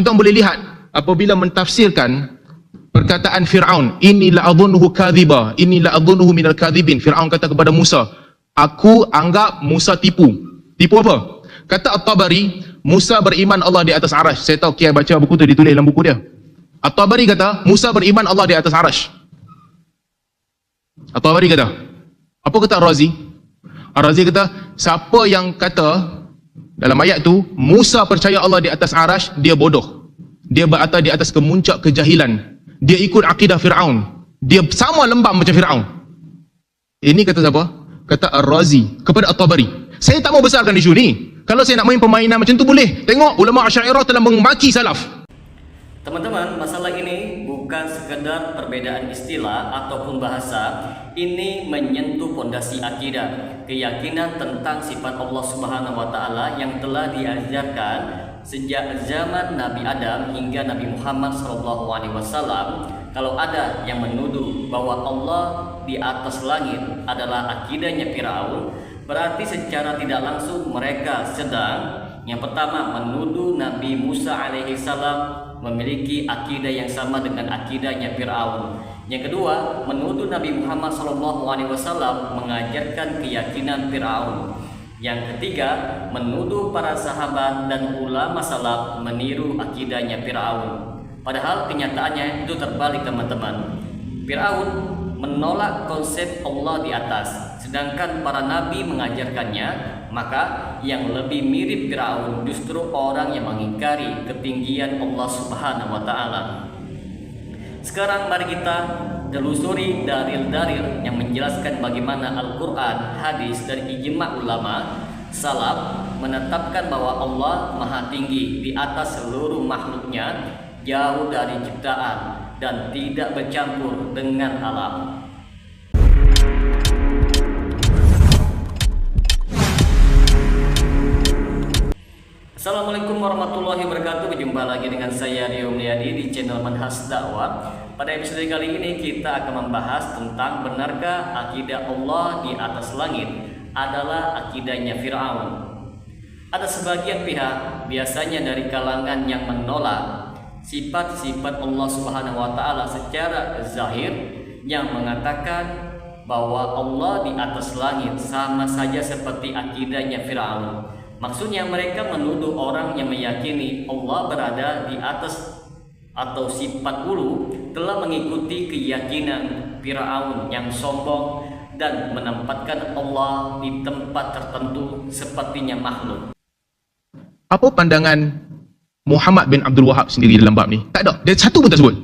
Tuan-tuan boleh lihat apabila mentafsirkan perkataan Fir'aun, inni la'adhunuhu kadhiba, inni la'adhunuhu minal kadhibin. Fir'aun kata kepada Musa, aku anggap Musa tipu. Tipu apa? Kata At-Tabari, Musa beriman Allah di atas arash. Saya tahu Kiai baca buku tu, ditulis dalam buku dia. At-Tabari kata, Musa beriman Allah di atas arash. At-Tabari kata. Apa kata Ar-Razi? Ar-Razi kata, siapa yang kata dalam ayat tu, Musa percaya Allah di atas arash, dia bodoh. Dia berada di atas kemuncak kejahilan. Dia ikut akidah Fir'aun. Dia sama lembam macam Fir'aun. Ini kata siapa? Kata Ar-Razi kepada At-Tabari. Saya tak mau besarkan isu ni. Kalau saya nak main permainan macam tu boleh. Tengok ulama Asy'ariyah telah memaki salaf. Teman-teman, masalah ini bukan sekedar perbedaan istilah ataupun bahasa. Ini menyentuh pondasi akidah, keyakinan tentang sifat Allah Subhanahu wa taala yang telah diajarkan sejak zaman Nabi Adam hingga Nabi Muhammad SAW. Kalau ada yang menuduh bahwa Allah di atas langit adalah akidahnya Firaun, berarti secara tidak langsung mereka sedang yang pertama menuduh Nabi Musa alaihissalam memiliki akidah yang sama dengan akidahnya Firaun. Yang kedua, menuduh Nabi Muhammad SAW mengajarkan keyakinan Firaun. Yang ketiga, menuduh para sahabat dan ulama salaf meniru akidahnya Firaun. Padahal kenyataannya itu terbalik, teman-teman. Firaun menolak konsep Allah di atas, sedangkan para nabi mengajarkannya. Maka yang lebih mirip Firaun justru orang yang mengingkari ketinggian Allah Subhanahu wa taala. Sekarang mari kita telusuri dalil-dalil yang menjelaskan bagaimana Al-Quran, hadis, dan ijma' ulama salaf menetapkan bahwa Allah maha tinggi di atas seluruh makhluknya, jauh dari ciptaan dan tidak bercampur dengan alam. Assalamualaikum warahmatullahi wabarakatuh. Berjumpa lagi dengan saya Rio Mulyadi di channel Manhaj Dakwah. Pada episode kali ini kita akan membahas tentang benarkah akidah Allah di atas langit adalah akidahnya Firaun. Ada sebagian pihak, biasanya dari kalangan yang menolak sifat-sifat Allah Subhanahu wa taala secara zahir, yang mengatakan bahwa Allah di atas langit sama saja seperti akidahnya Firaun. Maksudnya mereka menuduh orang yang meyakini Allah berada di atas atau sifat ulu telah mengikuti keyakinan Firaun yang sombong dan menempatkan Allah di tempat tertentu sepertinya makhluk. Apa pandangan Muhammad bin Abdul Wahab sendiri dalam bab ni? Tak ada. Dia satu pun tak sebut.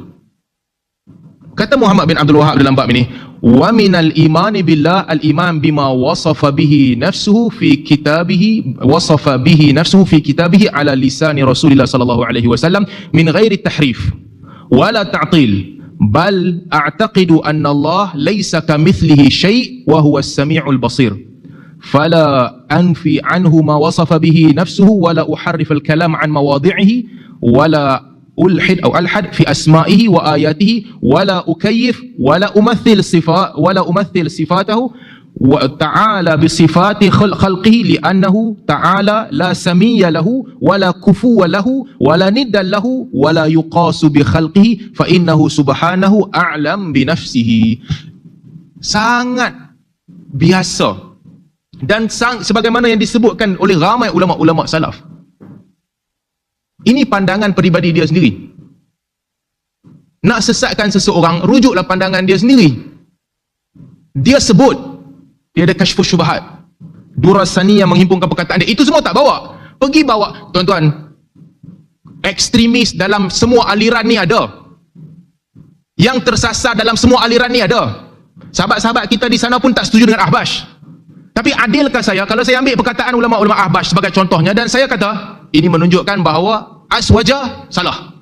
Kata Muhammad bin Abdul Wahab dalam bab ini, wa minal imani billah al-iman bima wasafa bihi nafsuhu fi kitabihi ala lisani Rasulillah sallallahu alaihi wasallam min ghairi tahrif wala ta'til, bal a'taqidu anna Allah laysa kamithlihi syai' wa huwa as-sami'ul basir, fala anfi anhu ma wasafa bihi nafsuhu wala uharrif al-kalam an mawadhi'ihi wala ulhid atau alhad fi asma'ihi wa ayatihi wala ukayyif wala umathil sifatahu wa ta'ala bi sifati khalqihi li'annahu ta'ala la samiyya lahu wala kufuwa lahu wala niddan lahu wala yuqasu bi khalqihi fa innahu subhanahu a'lam bi nafsihi. Sangat biasa dan sebagaimana yang disebutkan oleh ramai ulama-ulama salaf. Ini pandangan peribadi dia sendiri. Nak sesatkan seseorang, rujuklah pandangan dia sendiri. Dia sebut, dia ada kashfus syubhat, Durasani yang menghimpunkan perkataan dia. Itu semua tak bawa. Pergi bawa, tuan-tuan, ekstremis dalam semua aliran ni ada. Yang tersasar dalam semua aliran ni ada. Sahabat-sahabat kita di sana pun tak setuju dengan Ahbash. Tapi adilkah saya kalau saya ambil perkataan ulama-ulama Ahbash sebagai contohnya dan saya kata, ini menunjukkan bahawa aswaja salah.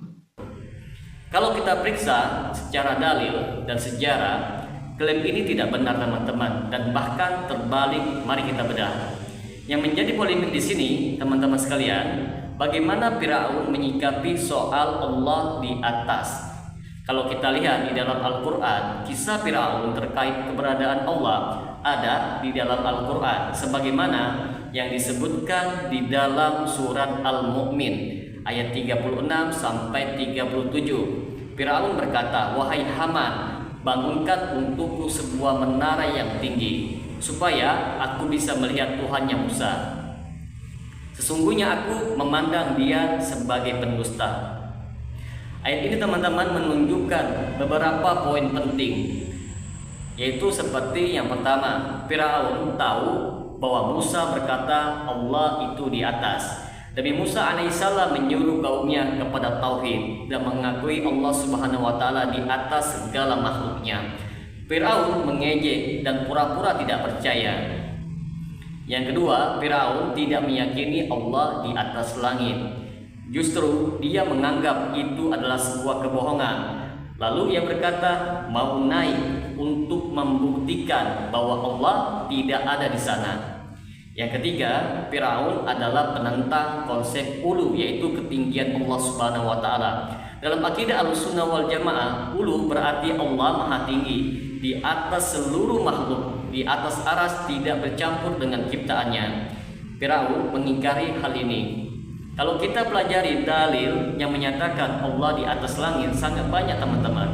Kalau kita periksa secara dalil dan sejarah, klaim ini tidak benar, teman-teman, dan bahkan terbalik. Mari kita bedah. Yang menjadi polemik di sini, teman-teman sekalian, bagaimana Firaun menyikapi soal Allah di atas. Kalau kita lihat di dalam Al-Quran, kisah Firaun terkait keberadaan Allah ada di dalam Al-Quran, sebagaimana yang disebutkan di dalam surat Al-Mu'min ayat 36 sampai 37. Firaun berkata, "Wahai Haman, bangunkan untukku sebuah menara yang tinggi, supaya aku bisa melihat Tuhannya Musa. Sesungguhnya aku memandang dia sebagai pendusta." Ayat ini teman-teman menunjukkan beberapa poin penting, yaitu seperti yang pertama, Firaun tahu bahwa Musa berkata Allah itu di atas. Nabi Musa alaihissalam menyuruh kaumnya kepada tauhid dan mengakui Allah Subhanahu wa taala di atas segala makhluknya. Firaun mengejek dan pura-pura tidak percaya. Yang kedua, Firaun tidak meyakini Allah di atas langit. Justru dia menganggap itu adalah sebuah kebohongan. Lalu ia berkata mau naik untuk membuktikan bahwa Allah tidak ada di sana. Yang ketiga, Firaun adalah penentang konsep ulu, yaitu ketinggian Allah Subhanahu wa taala. Dalam akidah Ahlussunnah wal Jamaah, ulu berarti Allah Maha Tinggi, di atas seluruh makhluk, di atas aras, tidak bercampur dengan ciptaannya. Firaun mengingkari hal ini. Kalau kita pelajari dalil yang menyatakan Allah di atas langit sangat banyak teman-teman.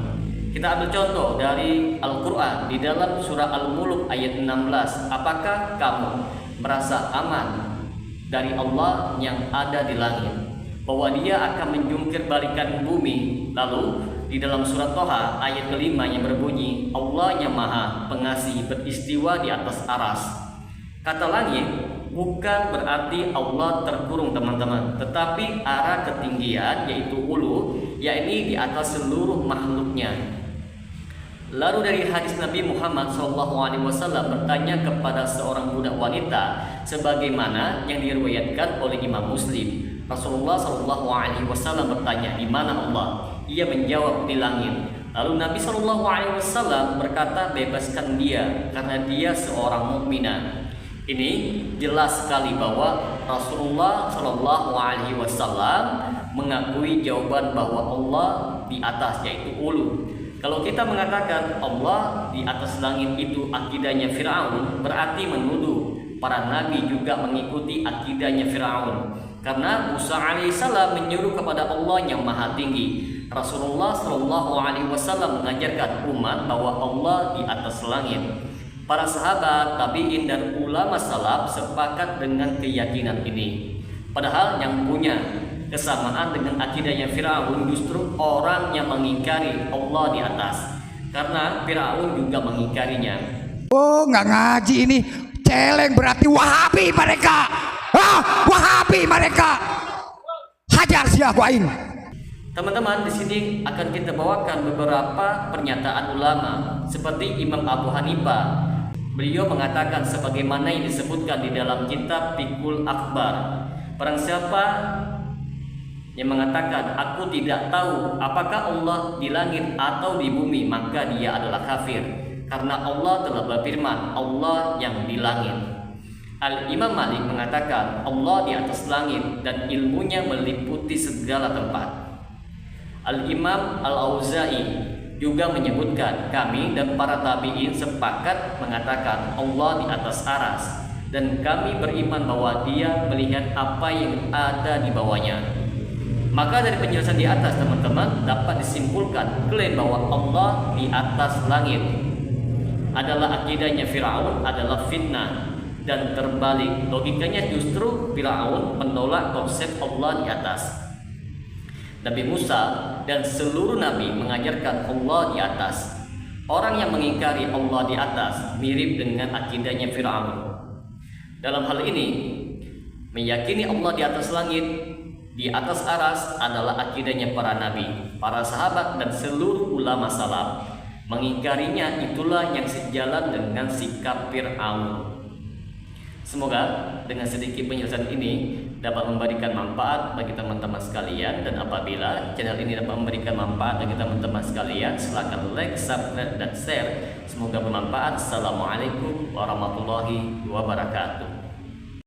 Kita ambil contoh dari Al-Quran di dalam surah Al-Mulk ayat 16. Apakah kamu merasa aman dari Allah yang ada di langit, bahwa dia akan menjungkir balikan bumi? Lalu di dalam surat Toha ayat kelima yang berbunyi, Allah yang maha pengasih beristiwa di atas aras. Kata langit bukan berarti Allah terkurung teman-teman, tetapi arah ketinggian yaitu ulu, yakni di atas seluruh makhluknya. Lalu dari hadis Nabi Muhammad SAW bertanya kepada seorang budak wanita, sebagaimana yang diriwayatkan oleh Imam Muslim. Rasulullah SAW bertanya, di mana Allah? Ia menjawab, di langit. Lalu Nabi SAW berkata, bebaskan dia karena dia seorang mukminah. Ini jelas sekali bahwa Rasulullah SAW mengakui jawaban bahwa Allah di atas, yaitu ulu. Kalau kita mengatakan Allah di atas langit itu akidahnya Firaun, berarti menuduh para nabi juga mengikuti akidahnya Firaun. Karena Musa alaihissalam menyuruh kepada Allah yang maha tinggi. Rasulullah SAW mengajarkan umat bahwa Allah di atas langit. Para sahabat, tabi'in dan ulama salaf sepakat dengan keyakinan ini. Padahal yang punya kesamaan dengan akidahnya Firaun justru orang yang mengingkari Allah di atas, karena Firaun juga mengingkarinya. Oh, nggak ngaji ini, celeng, berarti Wahabi mereka. Wahabi mereka. Hajar siapain. Teman-teman, di sini akan kita bawakan beberapa pernyataan ulama seperti Imam Abu Hanifah. Beliau mengatakan sebagaimana yang disebutkan di dalam kitab Fiqhul Akbar. Barang siapa yang mengatakan aku tidak tahu apakah Allah di langit atau di bumi, maka dia adalah kafir, karena Allah telah berfirman Allah yang di langit. Al-Imam Malik mengatakan Allah di atas langit dan ilmunya meliputi segala tempat. Al-Imam Al-Auza'i juga menyebutkan kami dan para tabi'in sepakat mengatakan Allah di atas aras, dan kami beriman bahwa dia melihat apa yang ada di bawahnya. Maka dari penjelasan di atas teman-teman dapat disimpulkan klaim bahwa Allah di atas langit adalah akidahnya Firaun adalah fitnah, dan terbalik logikanya justru Firaun menolak konsep Allah di atas. Nabi Musa dan seluruh nabi mengajarkan Allah di atas. Orang yang mengingkari Allah di atas mirip dengan akidahnya Firaun. Dalam hal ini, meyakini Allah di atas langit, di atas aras adalah akidahnya para nabi, para sahabat dan seluruh ulama salaf. Mengingkarinya itulah yang sejalan dengan sikap Firaun. Semoga dengan sedikit penjelasan ini dapat memberikan manfaat bagi teman-teman sekalian, dan apabila channel ini dapat memberikan manfaat bagi teman-teman sekalian, silakan like, subscribe dan share. Semoga bermanfaat. Assalamualaikum warahmatullahi wabarakatuh.